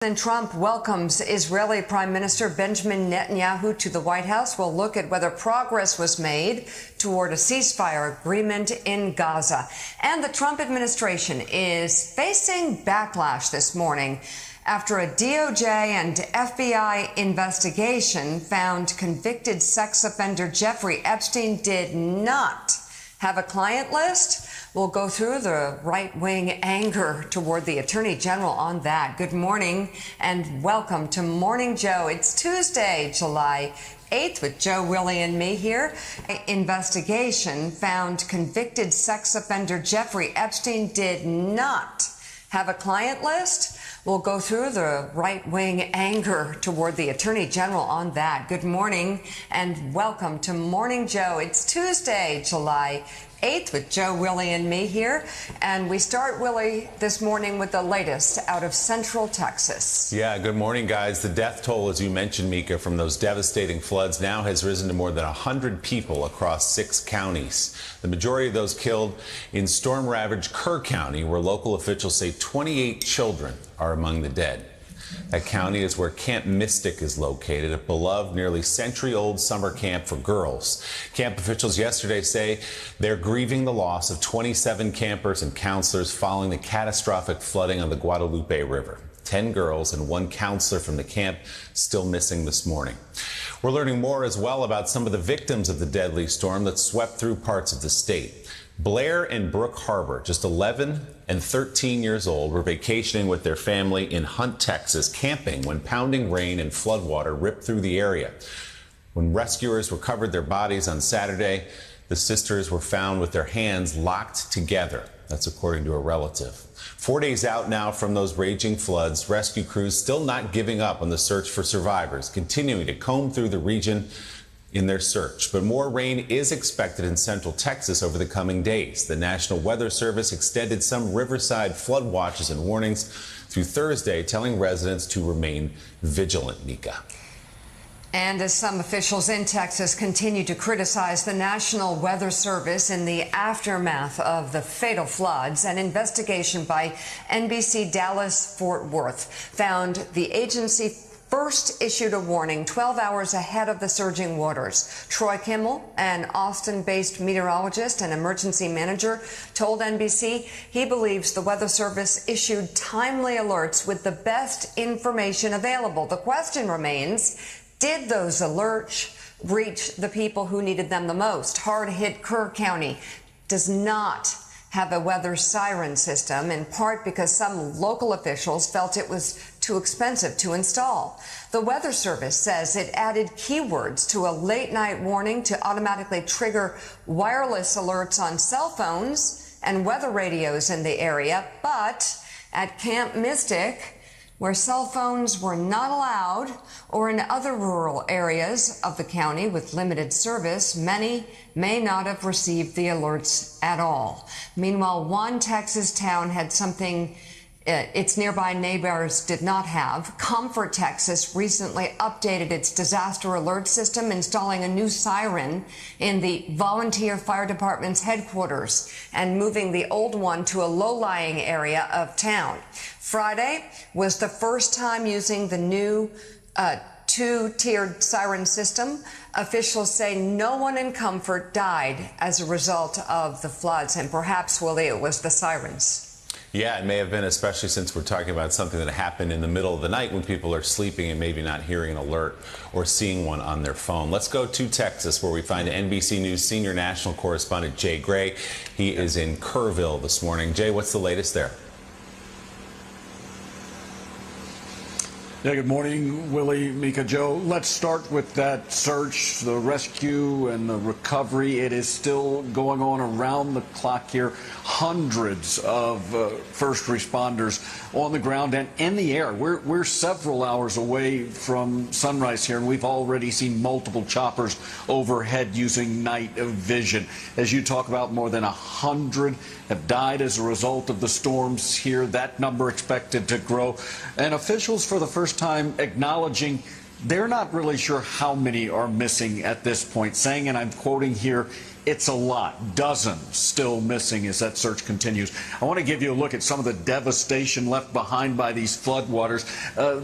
President Trump welcomes Israeli Prime Minister Benjamin Netanyahu to the White House. We'll look at whether progress was made toward a ceasefire agreement in Gaza. And the Trump administration is facing backlash this morning after a DOJ and FBI investigation found convicted sex offender Jeffrey Epstein did not have a client list. We'll go through the right-wing anger toward the Attorney General on that. Good morning and welcome to Morning Joe. It's Tuesday, July 8th with Joe, Willie, and me here. Investigation found convicted sex offender Jeffrey Epstein did not have a client list. We'll go through the right-wing anger toward the Attorney General on that. Good morning and welcome to Morning Joe. It's Tuesday, July 8th with Joe, Willie, and me here. And we start, Willie, this morning with the latest out of Central Texas. Yeah, good morning, guys. The death toll, as you mentioned, Mika, from those devastating floods now has risen to more than 100 people across 6 counties. The majority of those killed in storm-ravaged Kerr County, where local officials say 28 children are among the dead. That county is where Camp Mystic is located, a beloved, nearly century-old summer camp for girls. Camp officials yesterday say they're grieving the loss of 27 campers and counselors following the catastrophic flooding on the Guadalupe River. 10 girls and 1 counselor from the camp still missing this morning. We're learning more as well about some of the victims of the deadly storm that swept through parts of the state. Blair and Brooke Harbor, just 11 and 13 years old, were vacationing with their family in Hunt, Texas, camping when pounding rain and floodwater ripped through the area. When rescuers recovered their bodies on Saturday, the sisters were found with their hands locked together. That's according to a relative. 4 days out now from those raging floods, rescue crews still not giving up on the search for survivors, continuing to comb through the region in their search. But more rain is expected in central Texas over the coming days. The National Weather Service extended some riverside flood watches and warnings through Thursday, telling residents to remain vigilant, Mika. And as some officials in Texas continue to criticize the National Weather Service in the aftermath of the fatal floods, an investigation by NBC Dallas Fort Worth found the agency first issued a warning 12 hours ahead of the surging waters. Troy Kimmel, an Austin-based meteorologist and emergency manager, told NBC he believes the Weather Service issued timely alerts with the best information available. The question remains, did those alerts reach the people who needed them the most? Hard-hit Kerr County does not have a weather siren system, in part because some local officials felt it was too expensive to install. The Weather Service says it added keywords to a late-night warning to automatically trigger wireless alerts on cell phones and weather radios in the area. But at Camp Mystic, where cell phones were not allowed, or in other rural areas of the county with limited service, many may not have received the alerts at all. Meanwhile, one Texas town had something its nearby neighbors did not have. Comfort, Texas recently updated its disaster alert system, installing a new siren in the volunteer fire department's headquarters and moving the old one to a low-lying area of town. Friday was the first time using the new two-tiered siren system. Officials say no one in Comfort died as a result of the floods, and perhaps, Willie, it was the sirens. Yeah, it may have been, especially since we're talking about something that happened in the middle of the night when people are sleeping and maybe not hearing an alert or seeing one on their phone. Let's go to Texas, where we find NBC News senior national correspondent Jay Gray. He is in Kerrville this morning. Jay, what's the latest there? Yeah, good morning, Willie, Mika, Joe. Let's start with that search, the rescue and the recovery. It is still going on around the clock here. Hundreds of first responders on the ground and in the air. We're several hours away from sunrise here, and we've already seen multiple choppers overhead using night vision. As you talk about, more than 100 have died as a result of the storms here. That number expected to grow. And officials for the first time acknowledging they're not really sure how many are missing at this point, saying, and I'm quoting here, It's a lot, dozens still missing as that search continues. I want to give you a look at some of the devastation left behind by these floodwaters.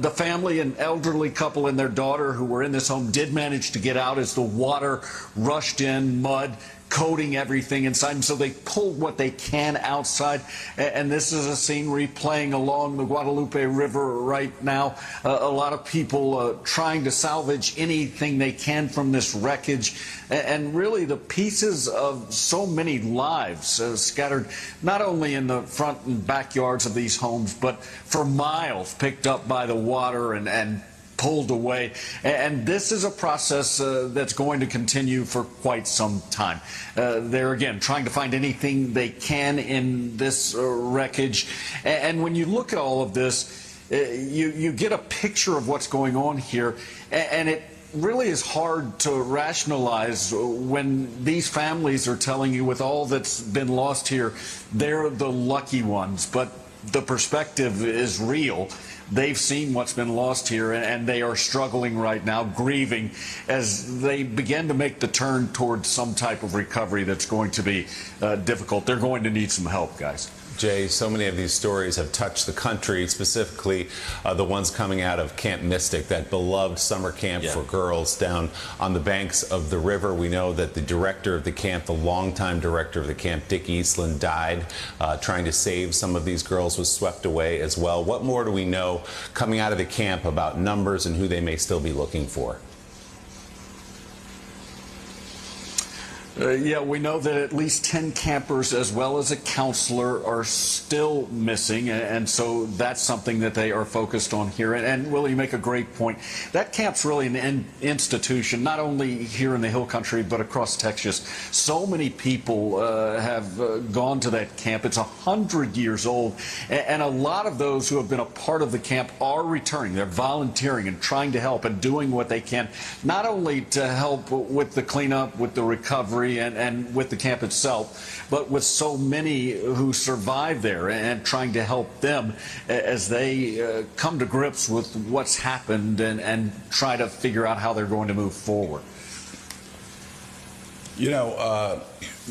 The family, an elderly couple and their daughter who were in this home, did manage to get out as the water rushed in, mud coating everything inside, and so they pulled what they can outside. And this is a scene replaying along the Guadalupe River right now. A lot of people trying to salvage anything they can from this wreckage, and really the pieces of so many lives scattered not only in the front and backyards of these homes, but for miles picked up by the water and pulled away. And this is a process that's going to continue for quite some time. They're, again, trying to find anything they can in this wreckage. And when you look at all of this, you get a picture of what's going on here. And it really is hard to rationalize when these families are telling you, with all that's been lost here, they're the lucky ones. But the perspective is real. They've seen what's been lost here, and they are struggling right now, grieving, as they begin to make the turn towards some type of recovery that's going to be difficult. They're going to need some help, guys. Jay, so many of these stories have touched the country, specifically the ones coming out of Camp Mystic, that beloved summer camp for girls down on the banks of the river. We know that the director of the camp, the longtime director of the camp, Dick Eastland, died trying to save some of these girls, was swept away as well. What more do we know coming out of the camp about numbers and who they may still be looking for? Yeah, we know that at least 10 campers as well as a counselor are still missing, and so that's something that they are focused on here. And Willie, you make a great point. That camp's really an institution, not only here in the Hill Country, but across Texas. So many people have gone to that camp. It's 100 years old, and a lot of those who have been a part of the camp are returning. They're volunteering and trying to help and doing what they can, not only to help with the cleanup, with the recovery, and with the camp itself, but with so many who survive there, and trying to help them as they come to grips with what's happened and try to figure out how they're going to move forward. You know,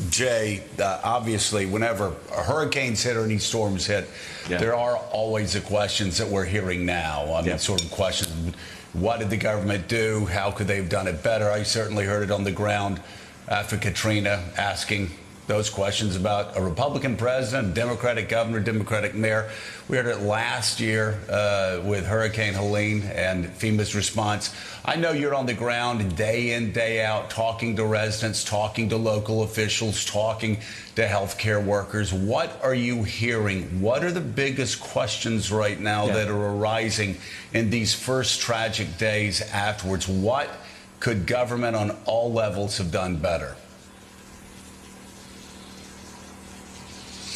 Jay, obviously, whenever hurricanes hit or any storms hit, there are always the questions that we're hearing now. I mean, sort of questions, what did the government do? How could they have done it better? I certainly heard it on the ground after Katrina, asking those questions about a Republican president, Democratic governor, Democratic mayor. We heard it last year with Hurricane Helene and FEMA's response. I know you're on the ground day in, day out, talking to residents, talking to local officials, talking to healthcare workers. What are you hearing? What are the biggest questions right now that are arising in these first tragic days afterwards? What could government on all levels have done better?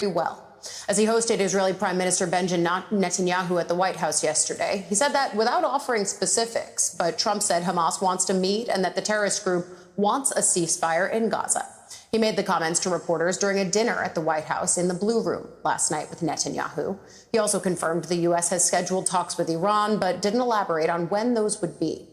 Well, as he hosted Israeli Prime Minister Benjamin Netanyahu at the White House yesterday, he said that without offering specifics, but Trump said Hamas wants to meet and that the terrorist group wants a ceasefire in Gaza. He made the comments to reporters during a dinner at the White House in the Blue Room last night with Netanyahu. He also confirmed the U.S. has scheduled talks with Iran, but didn't elaborate on when those would be.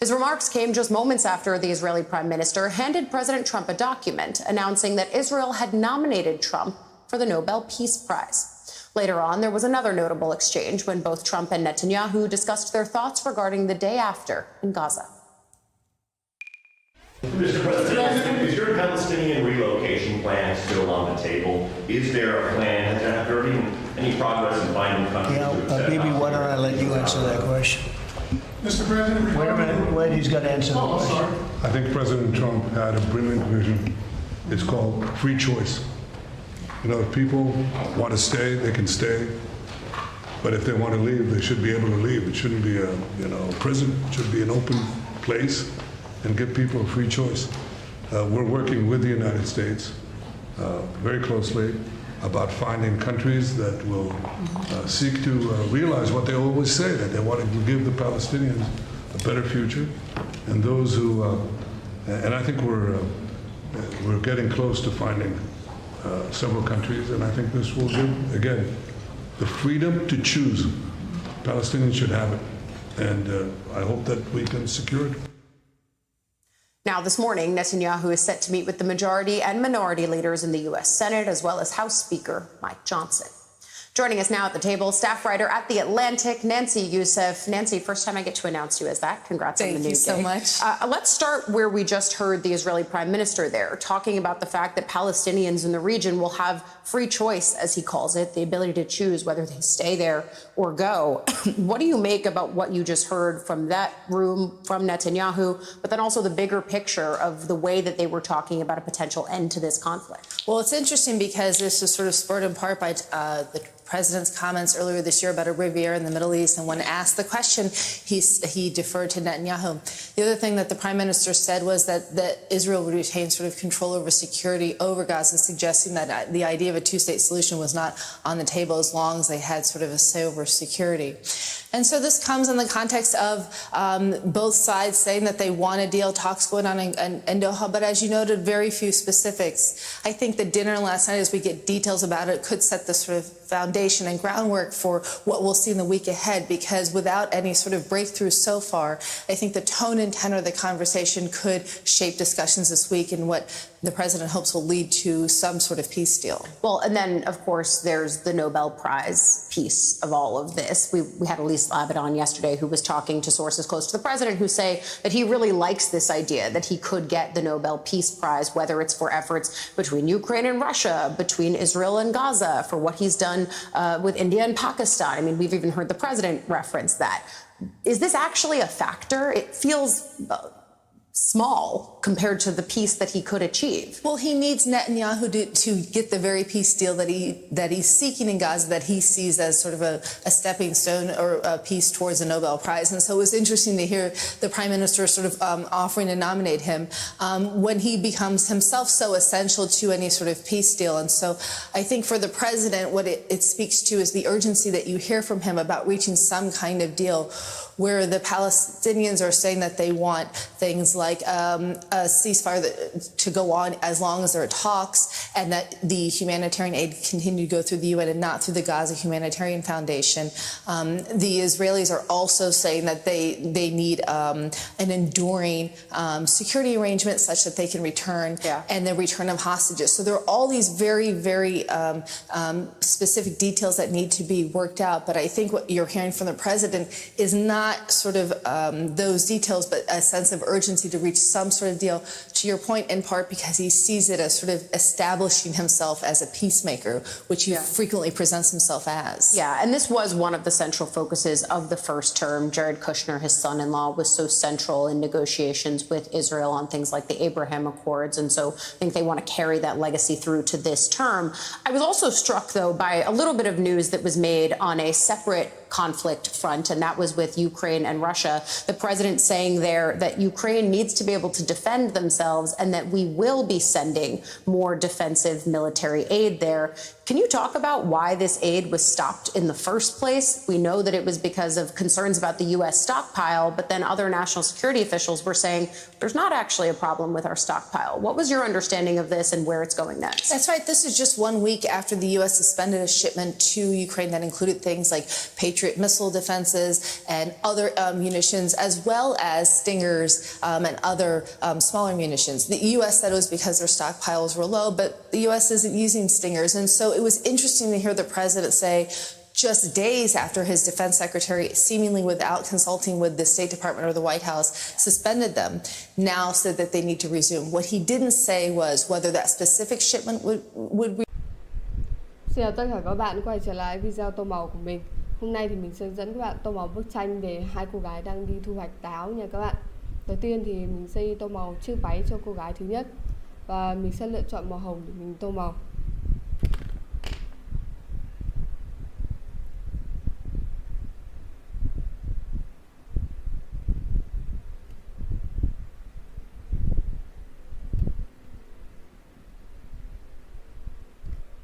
His remarks came just moments after the Israeli Prime Minister handed President Trump a document announcing that Israel had nominated Trump for the Nobel Peace Prize. Later on, there was another notable exchange when both Trump and Netanyahu discussed their thoughts regarding the day after in Gaza. Mr. President, is your Palestinian relocation plan still on the table? Is there a plan? Has there been any progress in finding countries to accept? Bibi, why don't I let you answer that question? Mr. President, Wait a minute, wait, he's got to answer the question. I think President Trump had a brilliant vision. It's called free choice. You know, if people want to stay, they can stay. But if they want to leave, they should be able to leave. It shouldn't be a prison. It should be an open place and give people a free choice. We're working with the United States very closely about finding countries that will seek to realize what they always say, that they want to give the Palestinians a better future, and those who, and I think we're getting close to finding several countries, and I think this will give, again, the freedom to choose. Palestinians should have it, and I hope that we can secure it. Now, this morning, Netanyahu is set to meet with the majority and minority leaders in the U.S. Senate, as well as House Speaker Mike Johnson. Joining us now at the table, staff writer at The Atlantic, Nancy Youssef. Nancy, first time I get to announce you as that. Congrats on the new gig. Thank you so much. Let's start where we just heard the Israeli prime minister there, talking about the fact that Palestinians in the region will have free choice, as he calls it, the ability to choose whether they stay there or go. What do you make about what you just heard from that room, from Netanyahu, but then also the bigger picture of the way that they were talking about a potential end to this conflict? Well, it's interesting because this was sort of spurred in part by the president's comments earlier this year about a riviera in the Middle East. And when asked the question, he deferred to Netanyahu. The other thing that the prime minister said was that Israel would retain sort of control over security over Gaza, suggesting that the idea of a two-state solution was not on the table as long as they had sort of a say over security. And so this comes in the context of both sides saying that they want a deal, talks going on in Doha, but as you noted, very few specifics. I think the dinner last night, as we get details about it, could set the sort of foundation and groundwork for what we'll see in the week ahead, because without any sort of breakthrough so far, I think the tone and tenor of the conversation could shape discussions this week in what the president hopes will lead to some sort of peace deal. Well, and then, of course, there's the Nobel Prize piece of all of this. We had Elise Labit on yesterday, who was talking to sources close to the president who say that he really likes this idea that he could get the Nobel Peace Prize, whether it's for efforts between Ukraine and Russia, between Israel and Gaza, for what he's done with India and Pakistan. I mean, we've even heard the president reference that. Is this actually a factor? It feels small compared to the peace that he could achieve. Well, he needs Netanyahu to get the very peace deal that he's seeking in Gaza, that he sees as sort of a stepping stone or a piece towards the Nobel Prize. And so it was interesting to hear the prime minister sort of offering to nominate him when he becomes himself so essential to any sort of peace deal. And so I think for the president, what it speaks to is the urgency that you hear from him about reaching some kind of deal, where the Palestinians are saying that they want things like a ceasefire to go on as long as there are talks, and that the humanitarian aid continue to go through the UN and not through the Gaza Humanitarian Foundation. The Israelis are also saying that they need an enduring security arrangement such that they can return, and the return of hostages. So there are all these very, very specific details that need to be worked out. But I think what you're hearing from the president is not sort of those details, but a sense of urgency to reach some sort of deal, to your point, in part because he sees it as sort of establishing himself as a peacemaker, which he frequently presents himself as. Yeah, and this was one of the central focuses of the first term. Jared Kushner, his son-in-law, was so central in negotiations with Israel on things like the Abraham Accords, and so I think they want to carry that legacy through to this term. I was also struck, though, by a little bit of news that was made on a separate conflict front, and that was with Ukraine and Russia. The president saying there that Ukraine needs to be able to defend themselves and that we will be sending more defensive military aid there. Can you talk about why this aid was stopped in the first place? We know that it was because of concerns about the U.S. stockpile, but then other national security officials were saying there's not actually a problem with our stockpile. What was your understanding of this and where it's going next? That's right. This is just 1 week after the U.S. suspended a shipment to Ukraine that included things like Patriot missile defenses and other munitions, as well as Stingers and other smaller munitions. The U.S. said it was because their stockpiles were low, but the U.S. isn't using Stingers. And so it was interesting to hear the president say, just days after his defense secretary, seemingly without consulting with the State Department or the White House, suspended them, now said that they need to resume. What he didn't say was whether that specific shipment would Xin chào tất cả các bạn quay trở lại video tô màu của mình. Hôm nay thì mình sẽ dẫn các bạn tô màu bức tranh về hai cô gái đang đi thu hoạch táo nha các bạn. Đầu tiên thì mình sẽ tô màu chiếc váy cho cô gái thứ nhất, và mình sẽ lựa chọn màu hồng để mình tô màu.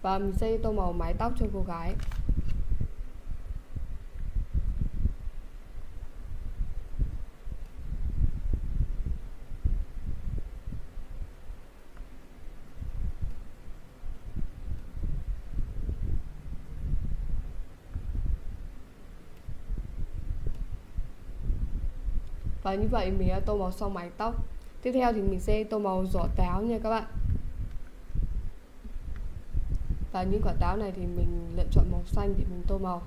Và mình sẽ tô màu mái tóc cho cô gái. Và như vậy mình đã tô màu xong mái tóc. Tiếp theo thì mình sẽ tô màu giỏ táo nha các bạn. Và những quả táo này thì mình lựa chọn màu xanh để mình tô màu.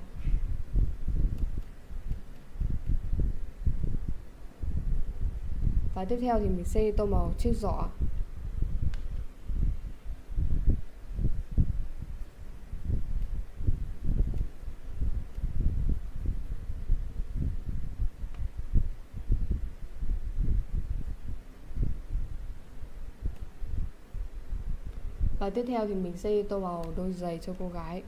Và tiếp theo thì mình sẽ tô màu chiếc giỏ. Và tiếp theo thì mình sẽ tô màu đôi giày cho cô gái.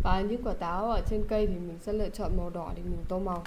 Và những quả táo ở trên cây thì mình sẽ lựa chọn màu đỏ để mình tô màu.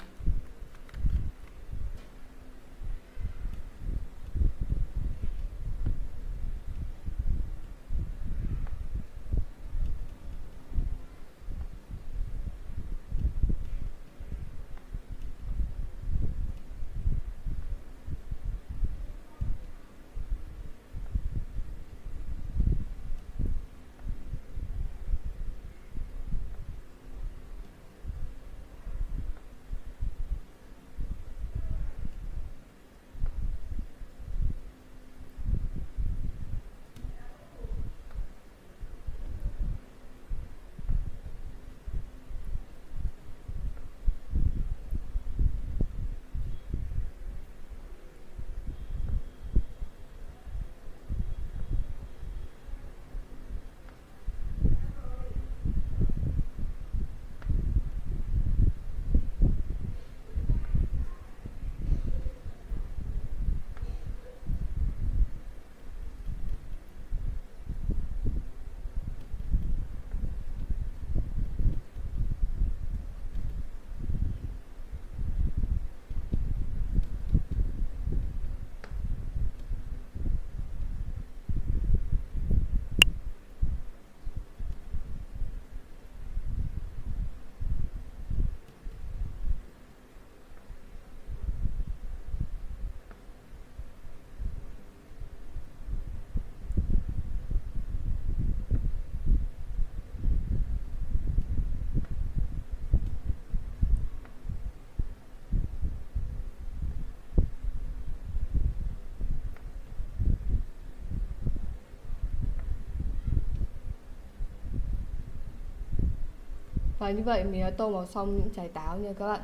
Và như vậy mình đã tô màu xong những trái táo nha các bạn.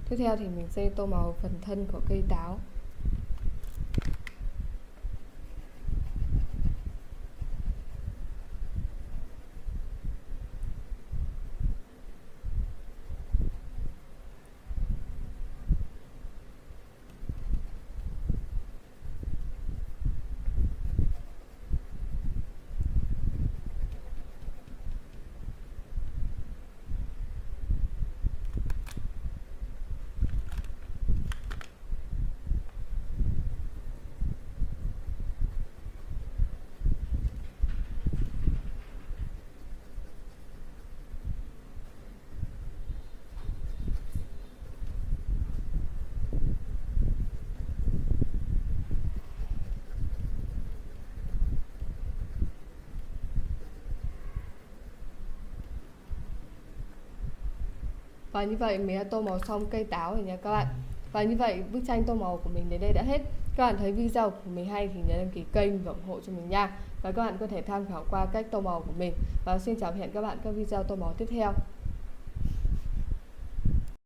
Tiếp theo thì mình sẽ tô màu phần thân của cây táo. Và như vậy mình đã tô màu xong cây táo rồi nha các bạn. Và như vậy bức tranh tô màu của mình đến đây đã hết. Các bạn thấy video của mình hay thì nhớ đăng ký kênh và ủng hộ cho mình nha. Và các bạn có thể tham khảo qua cách tô màu của mình. Và xin chào và hẹn các bạn các video tô màu tiếp theo.